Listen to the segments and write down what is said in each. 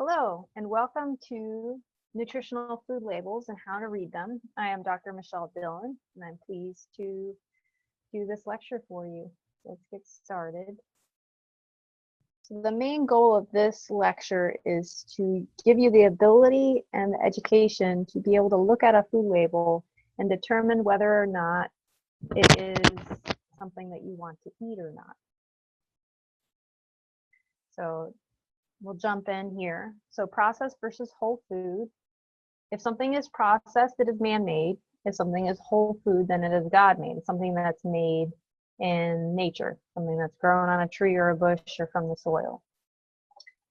Hello, and welcome to Nutritional Food Labels and How to Read Them. I am Dr. Michelle Dillon, and I'm pleased to do this lecture for you. Let's get started. So the main goal of this lecture is to give you the ability and the education to be able to look at a food label and determine whether or not it is something that you want to eat or not. So we'll jump in here. So processed versus whole food. If something is processed, it is man-made. If something is whole food, then it is God-made. It's something that's made in nature, something that's grown on a tree or a bush or from the soil.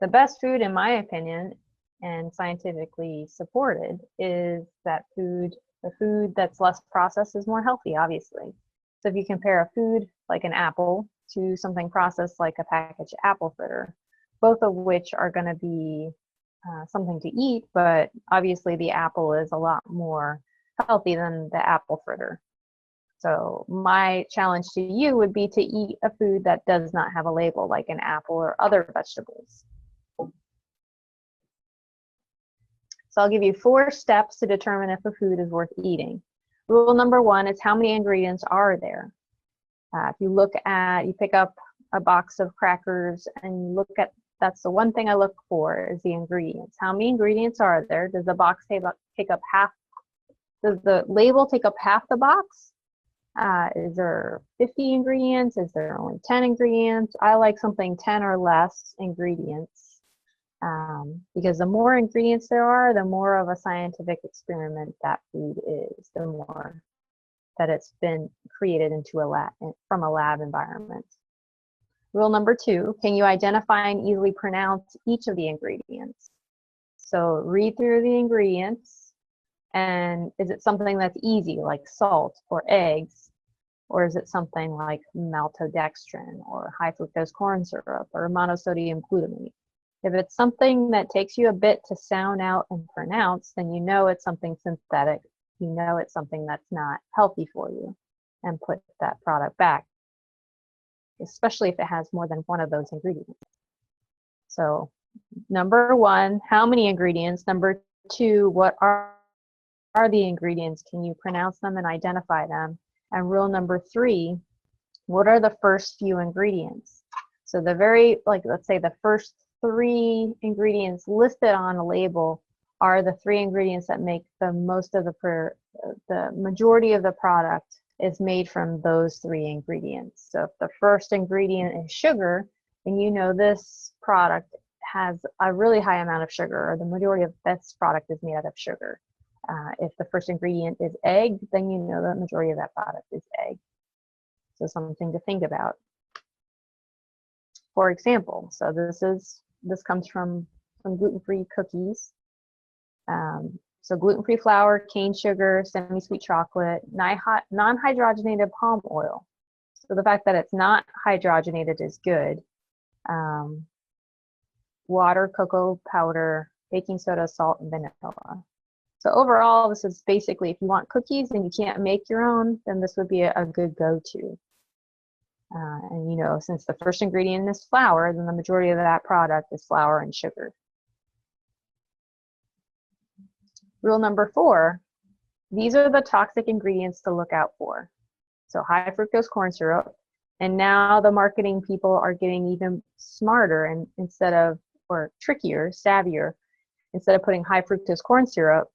The best food, in my opinion, and scientifically supported, is that food, the food that's less processed is more healthy, obviously. So if you compare a food like an apple to something processed like a packaged apple fritter, both of which are going to be something to eat, but obviously the apple is a lot more healthy than the apple fritter. So my challenge to you would be to eat a food that does not have a label, like an apple or other vegetables. So I'll give you 4 steps to determine if a food is worth eating. Rule number 1 is how many ingredients are there. If you look at, you pick up a box of crackers and you look at, that's the one thing I look for is the ingredients. How many ingredients are there? Does the box take up half? Does the label take up half the box? Is there 50 ingredients? Is there only 10 ingredients? I like something 10 or less ingredients because the more ingredients there are, the more of a scientific experiment that food is, the more that it's been created into a lab, from a lab environment. Rule number 2, can you identify and easily pronounce each of the ingredients? So read through the ingredients, and is it something that's easy, like salt or eggs, or is it something like maltodextrin or high fructose corn syrup or monosodium glutamate? If it's something that takes you a bit to sound out and pronounce, then you know it's something synthetic, you know it's something that's not healthy for you, and put that product back, especially if it has more than one of those ingredients. So number 1, how many ingredients? Number 2, what are the ingredients? Can you pronounce them and identify them? And rule number 3, what are the first few ingredients? So the very, like, let's say the first 3 ingredients listed on a label are the 3 ingredients that make the most of the majority of the product is made from those 3 ingredients. So if the first ingredient is sugar, then you know this product has a really high amount of sugar, or the majority of this product is made out of sugar. If the first ingredient is egg, then you know the majority of that product is egg. So something to think about. For example, so this comes from gluten-free cookies. So gluten-free flour, cane sugar, semi-sweet chocolate, non-hydrogenated palm oil. So the fact that it's not hydrogenated is good. Water, cocoa powder, baking soda, salt, and vanilla. So overall, this is basically, if you want cookies and you can't make your own, then this would be a good go-to. And you know, since the first ingredient is flour, then the majority of that product is flour and sugar. Rule number 4, these are the toxic ingredients to look out for. So high fructose corn syrup, and now the marketing people are getting even smarter, and instead of, or trickier, savvier, instead of putting high fructose corn syrup,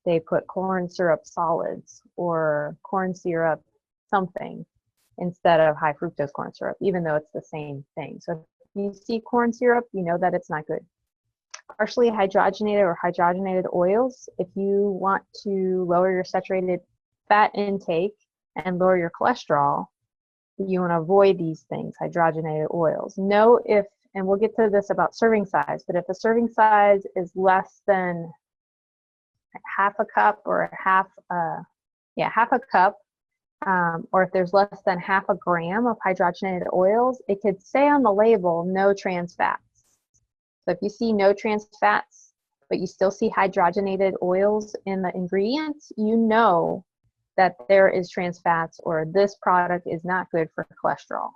they put corn syrup solids or corn syrup something instead of high fructose corn syrup, even though it's the same thing. So if you see corn syrup, you know that it's not good. Partially hydrogenated or hydrogenated oils, if you want to lower your saturated fat intake and lower your cholesterol, you want to avoid these things, hydrogenated oils. Know if, and we'll get to this about serving size, but if the serving size is less than half a cup or half a cup, or if there's less than half a gram of hydrogenated oils, it could say on the label, no trans fats. So if you see no trans fats, but you still see hydrogenated oils in the ingredients, you know that there is trans fats, or this product is not good for cholesterol,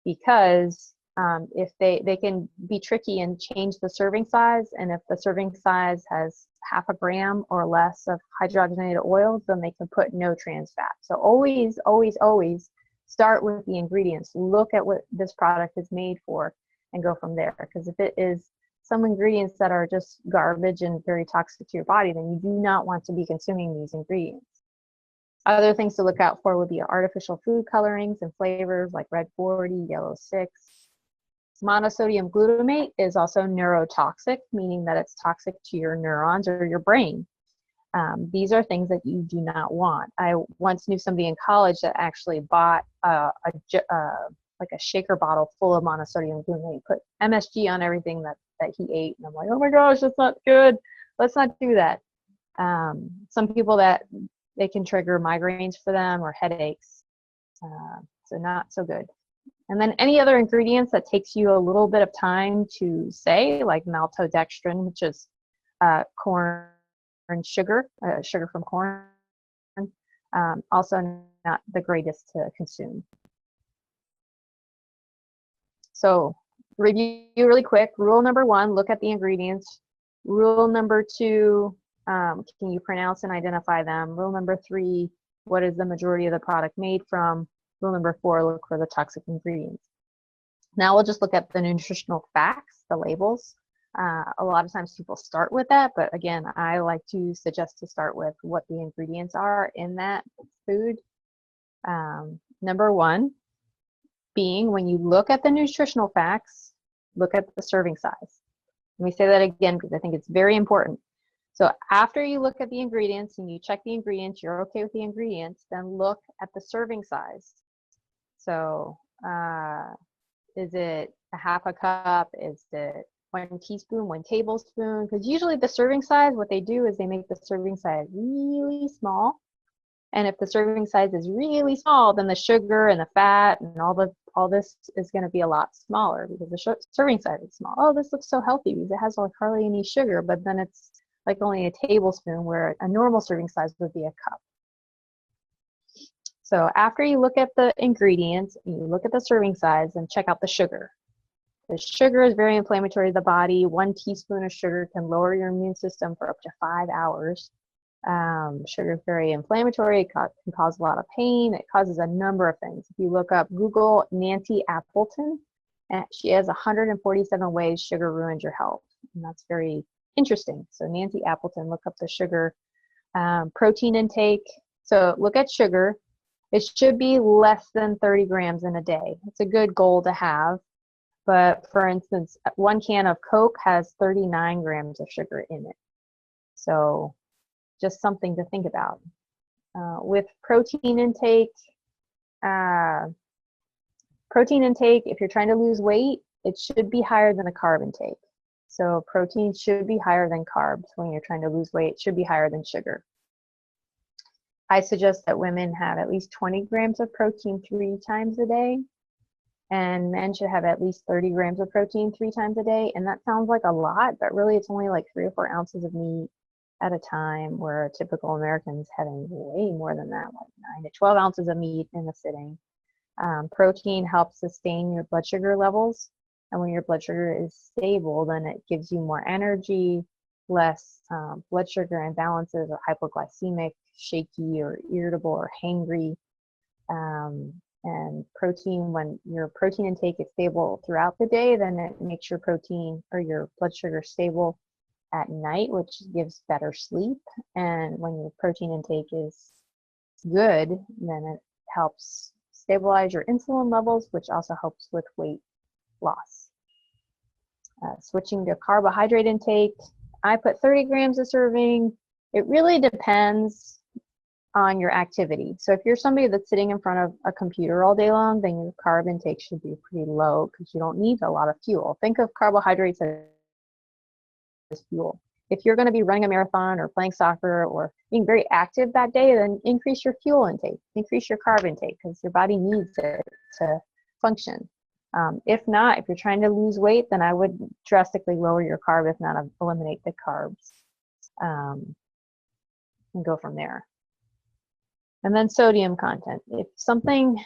because If they can be tricky and change the serving size, and if the serving size has half a gram or less of hydrogenated oils, then they can put no trans fat. So always, always, always start with the ingredients. Look at what this product is made for and go from there. Because if it is some ingredients that are just garbage and very toxic to your body, then you do not want to be consuming these ingredients. Other things to look out for would be artificial food colorings and flavors like red 40, yellow 6. Monosodium glutamate is also neurotoxic, meaning that it's toxic to your neurons or your brain. These are things that you do not want. I once knew somebody in college that actually bought like a shaker bottle full of monosodium glutamate, put MSG on everything that he ate, and I'm like, oh my gosh, that's not good. Let's not do that. Some people that they can trigger migraines for them or headaches, so not so good. And then any other ingredients that takes you a little bit of time to say, like maltodextrin, which is corn sugar, sugar from corn, also not the greatest to consume. So review really quick. Rule number 1, look at the ingredients. Rule number 2, can you pronounce and identify them? Rule number 3, what is the majority of the product made from? Rule number 4, look for the toxic ingredients. Now we'll just look at the nutritional facts, the labels. A lot of times people start with that, but again, I like to suggest to start with what the ingredients are in that food. Number 1 being, when you look at the nutritional facts, look at the serving size. Let me say that again because I think it's very important. So after you look at the ingredients and you check the ingredients, you're okay with the ingredients, then look at the serving size. So is it a half a cup? Is it 1 teaspoon, 1 tablespoon? Because usually the serving size, what they do is they make the serving size really small. And if the serving size is really small, then the sugar and the fat and all this is going to be a lot smaller because the serving size is small. Oh, this looks so healthy because it has like hardly any sugar, but then it's like only a tablespoon, where a normal serving size would be a cup. So after you look at the ingredients, and you look at the serving size, and check out the sugar. The sugar is very inflammatory to the body. 1 teaspoon of sugar can lower your immune system for up to 5 hours. Sugar is very inflammatory. It can cause a lot of pain. It causes a number of things. If you look up, Google Nancy Appleton, and she has 147 ways sugar ruins your health. And that's very interesting. So Nancy Appleton, look up the sugar. Protein intake. So look at sugar. It should be less than 30 grams in a day. It's a good goal to have. But for instance, 1 can of Coke has 39 grams of sugar in it. So just something to think about. With protein intake, if you're trying to lose weight, it should be higher than a carb intake. So protein should be higher than carbs when you're trying to lose weight. It should be higher than sugar. I suggest that women have at least 20 grams of protein 3 times a day, and men should have at least 30 grams of protein 3 times a day. And that sounds like a lot, but really it's only like 3 or 4 ounces of meat at a time, where a typical American's having way more than that, like 9 to 12 ounces of meat in a sitting. Protein helps sustain your blood sugar levels, and when your blood sugar is stable, then it gives you more energy, less blood sugar imbalances or hypoglycemic, shaky or irritable or hangry. And protein, when your protein intake is stable throughout the day, then it makes your protein or your blood sugar stable at night, which gives better sleep. And when your protein intake is good, then it helps stabilize your insulin levels, which also helps with weight loss. Switching to carbohydrate intake, I put 30 grams a serving. It really depends on your activity. So if you're somebody that's sitting in front of a computer all day long, then your carb intake should be pretty low because you don't need a lot of fuel. Think of carbohydrates as fuel. If you're going to be running a marathon or playing soccer or being very active that day, then increase your fuel intake, increase your carb intake, because your body needs it to function. If not, if you're trying to lose weight, then I would drastically lower your carb, if not eliminate the carbs, and go from there. And then sodium content. If something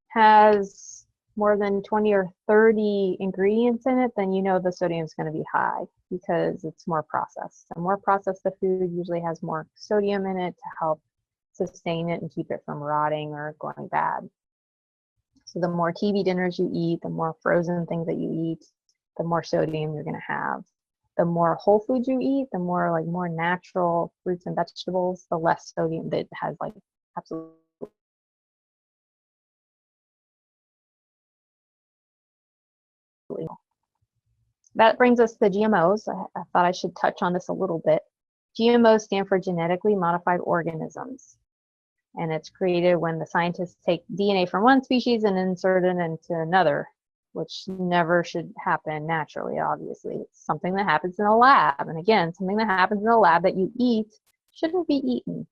has more than 20 or 30 ingredients in it, then you know the sodium is going to be high because it's more processed. The more processed the food usually has more sodium in it to help sustain it and keep it from rotting or going bad. So the more TV dinners you eat, the more frozen things that you eat, the more sodium you're going to have. The more whole foods you eat, the more like more natural fruits and vegetables, the less sodium that has like absolutely. That brings us to GMOs. I thought I should touch on this a little bit. GMOs stand for genetically modified organisms. And it's created when the scientists take DNA from one species and insert it into another, which never should happen naturally, obviously. It's something that happens in a lab. And again, something that happens in a lab that you eat shouldn't be eaten.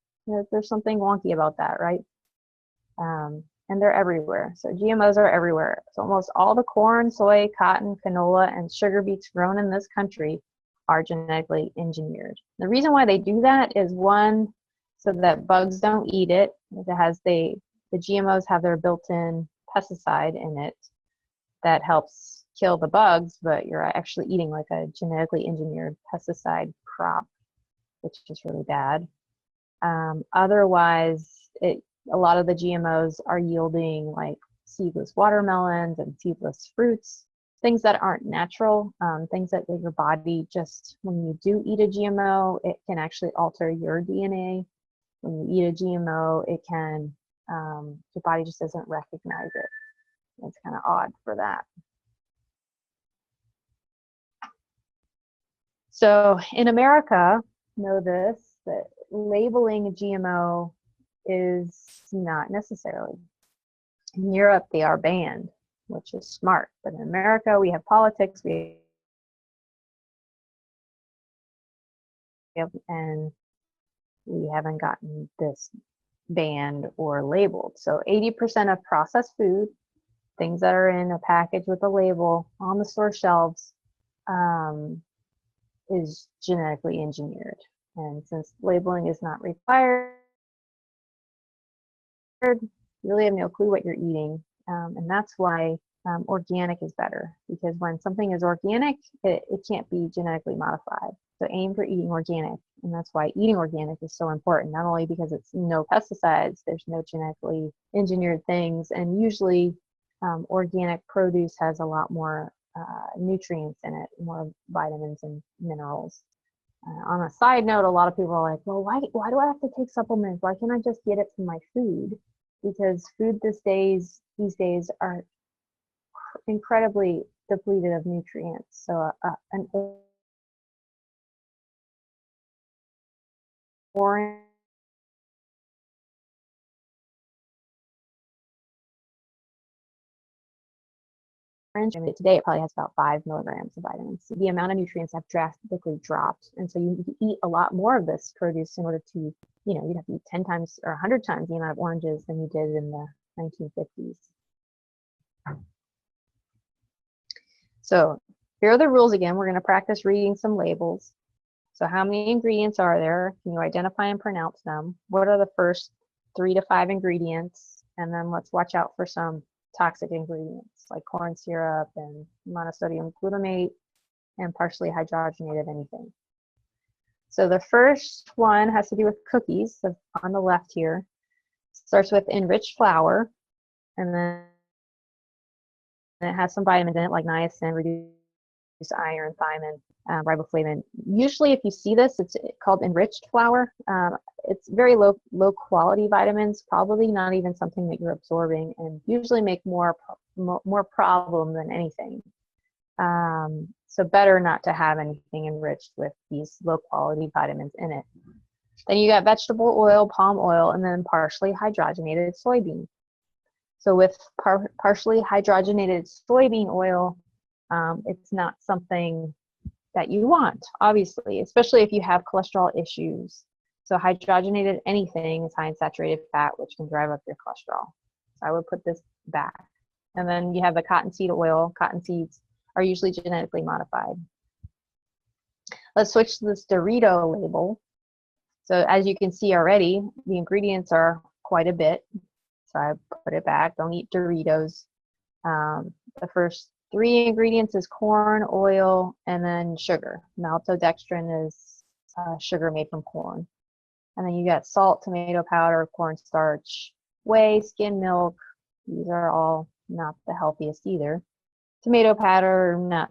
There's something wonky about that, right? And they're everywhere. So GMOs are everywhere. So almost all the corn, soy, cotton, canola, and sugar beets grown in this country are genetically engineered. The reason why they do that is, one, so that bugs don't eat it. It has the GMOs have their built-in pesticide in it that helps kill the bugs, but you're actually eating like a genetically engineered pesticide crop, which is really bad. Otherwise, a lot of the GMOs are yielding like seedless watermelons and seedless fruits, things that aren't natural, things that your body just, when you do eat a GMO, it can actually alter your DNA. When you eat a GMO, it can, your body just doesn't recognize it. It's kind of odd for that. So in America, know this, that labeling a GMO is not necessarily. In Europe, they are banned, which is smart. But in America, we have politics, and we haven't gotten this banned or labeled. So 80% of processed food, things that are in a package with a label on the store shelves, is genetically engineered. And since labeling is not required, you really have no clue what you're eating. And that's why organic is better, because when something is organic, it can't be genetically modified. So aim for eating organic. And that's why eating organic is so important, not only because it's no pesticides, there's no genetically engineered things, and usually organic produce has a lot more nutrients in it, more vitamins and minerals. On a side note, a lot of people are like, well, why do I have to take supplements? Why can't I just get it from my food? Because food these days are incredibly depleted of nutrients. So an orange today, it probably has about 5 milligrams of vitamins C. The amount of nutrients have drastically dropped. And so you eat a lot more of this produce in order to, you'd have to eat 10 times or 100 times the amount of oranges than you did in the 1950s. So here are the rules again. We're going to practice reading some labels. So how many ingredients are there? Can you identify and pronounce them? What are the first 3 to 5 ingredients? And then let's watch out for some toxic ingredients like corn syrup and monosodium glutamate and partially hydrogenated anything. So the first one has to do with cookies. So on the left here, starts with enriched flour, and then it has some vitamins in it like niacin, reduced iron, thiamine, riboflavin. Usually if you see this, it's called enriched flour. It's very low quality vitamins, probably not even something that you're absorbing, and usually make more problem than anything. So better not to have anything enriched with these low quality vitamins in it. Then you got vegetable oil, palm oil, and then partially hydrogenated soybean. So with partially hydrogenated soybean oil, it's not something that you want, obviously, especially if you have cholesterol issues. So hydrogenated anything is high in saturated fat, which can drive up your cholesterol. So I would put this back. And then you have the cottonseed oil. Cotton seeds are usually genetically modified. Let's switch to this Dorito label. So as you can see already, the ingredients are quite a bit. So I put it back. Don't eat Doritos. The first three ingredients is corn, oil, and then sugar. Maltodextrin is sugar made from corn. And then you got salt, tomato powder, cornstarch, whey, skim milk. These are all not the healthiest either. Tomato powder, not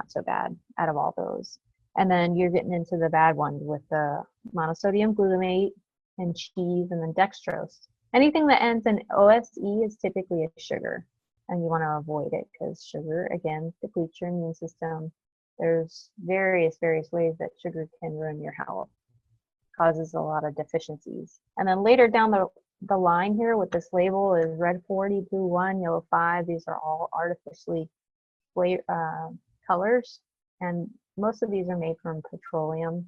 so bad out of all those. And then you're getting into the bad ones with the monosodium glutamate and cheese and then dextrose. Anything that ends in OSE is typically a sugar, and you want to avoid it because sugar, again, depletes your immune system. There's various ways that sugar can ruin your health. Causes a lot of deficiencies. And then later down the line here with this label is red 40, blue 1, yellow 5. These are all artificially colors, and most of these are made from petroleum,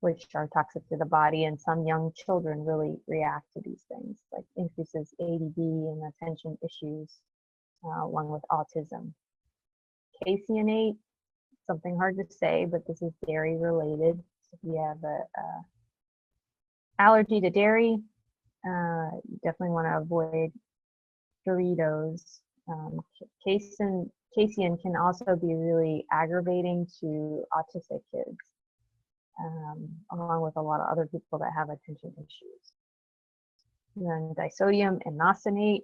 which are toxic to the body, and some young children really react to these things, like increases ADD and attention issues, along with autism. Caseinate, something hard to say, but this is dairy related. So if you have a allergy to dairy, you definitely want to avoid Doritos. Casein can also be really aggravating to autistic kids, along with a lot of other people that have attention issues. And then disodium and inositol,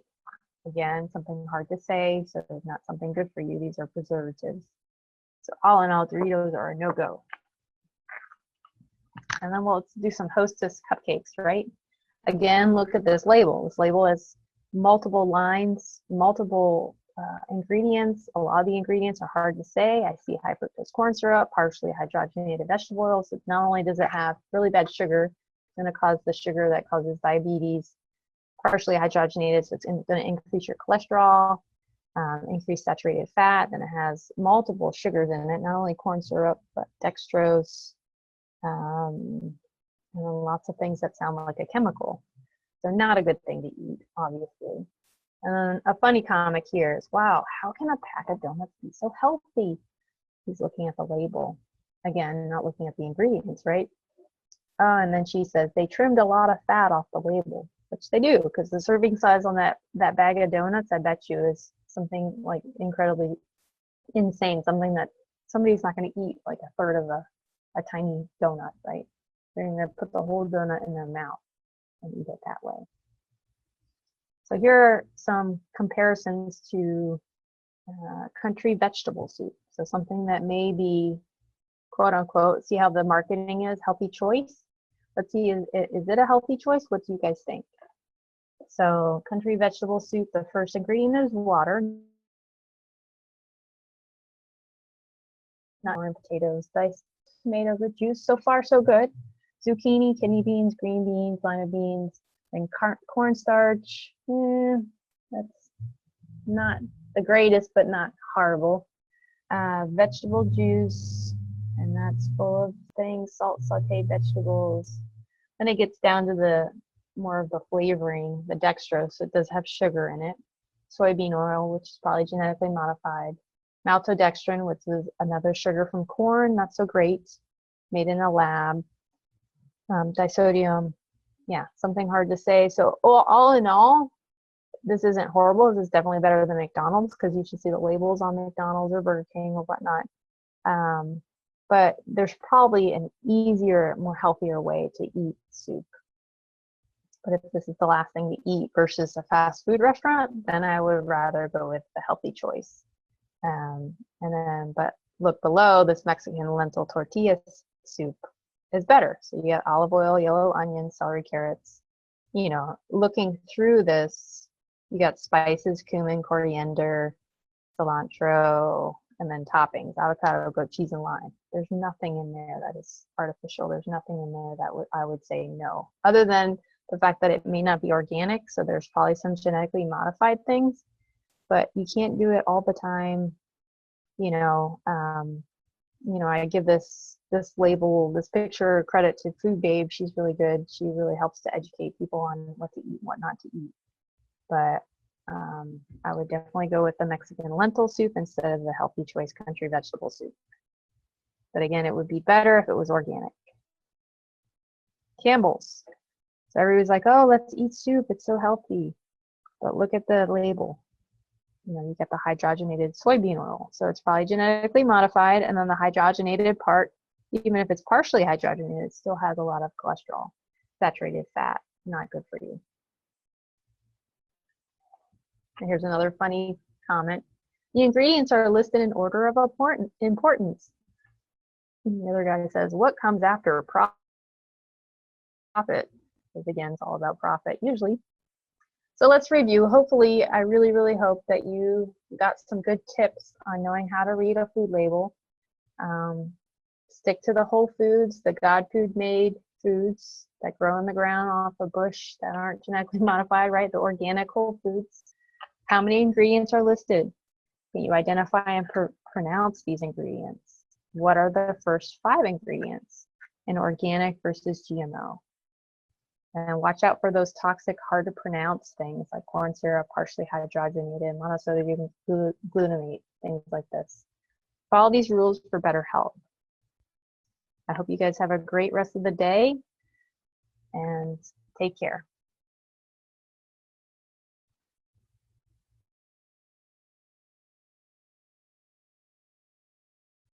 again, something hard to say, so it's not something good for you. These are preservatives. So all in all, Doritos are a no-go. And then let's do some Hostess cupcakes, right? Again, look at this label. This label has multiple lines, multiple ingredients. A lot of the ingredients are hard to say. I see high fructose corn syrup, partially hydrogenated vegetable oil. So not only does it have really bad sugar, it's going to cause the sugar that causes diabetes, partially hydrogenated, so it's going to increase your cholesterol, increase saturated fat. Then it has multiple sugars in it, not only corn syrup, but dextrose, and lots of things that sound like a chemical. So not a good thing to eat, obviously. And then a funny comic here is, wow, how can a pack of donuts be so healthy? He's looking at the label. Again, not looking at the ingredients, right? And then she says they trimmed a lot of fat off the label, which they do, because the serving size on that bag of donuts, I bet you, is something like incredibly insane, something that somebody's not going to eat like a third of a tiny donut, right? They're going to put the whole donut in their mouth and eat it that way. So here are some comparisons to country vegetable soup. So something that may be, quote unquote, see how the marketing is, healthy choice. Let's see, is it a healthy choice? What do you guys think? So country vegetable soup, the first ingredient is water. Not more potatoes, diced tomatoes with juice. So far, so good. Zucchini, kidney beans, green beans, lima beans, and cornstarch. That's not the greatest, but not horrible. Vegetable juice, and that's full of things, salt, sauteed vegetables. Then it gets down to the more of the flavoring, the dextrose. It does have sugar in it. Soybean oil, which is probably genetically modified. Maltodextrin, which is another sugar from corn, not so great, made in a lab. Disodium, yeah, something hard to say. So all in all, this isn't horrible. This is definitely better than McDonald's, because you should see the labels on McDonald's or Burger King or whatnot. But there's probably an easier, more healthier way to eat soup. But if this is the last thing to eat versus a fast food restaurant, then I would rather go with the healthy choice. But look below, this Mexican lentil tortilla soup is better. So you got olive oil, yellow onions, celery, carrots. You know, looking through this, you got spices, cumin, coriander, cilantro, and then toppings, avocado, goat cheese, and lime. There's nothing in there that is artificial. There's nothing in there that I would say no, other than the fact that it may not be organic. So there's probably some genetically modified things, but you can't do it all the time. I give this label, this picture, credit to Food Babe. She's really good. She really helps to educate people on what to eat, what not to eat. But I would definitely go with the Mexican lentil soup instead of the healthy choice country vegetable soup. But again, it would be better if it was organic. Campbell's. So everybody's like, oh, let's eat soup. It's so healthy. But look at the label. You get the hydrogenated soybean oil. So it's probably genetically modified, and then the hydrogenated part, even if it's partially hydrogenated, it still has a lot of cholesterol, saturated fat, not good for you. And here's another funny comment. The ingredients are listed in order of importance. And the other guy says, what comes after profit? Because again, it's all about profit usually. So let's review. Hopefully, I really, really hope that you got some good tips on knowing how to read a food label. Stick to the whole foods, the God food made foods that grow in the ground off a bush that aren't genetically modified, right? The organic whole foods. How many ingredients are listed? Can you identify and pronounce these ingredients? What are the first 5 ingredients in organic versus GMO? And watch out for those toxic, hard to pronounce things like corn syrup, partially hydrogenated, monosodium glutamate, things like this. Follow these rules for better health. I hope you guys have a great rest of the day and take care.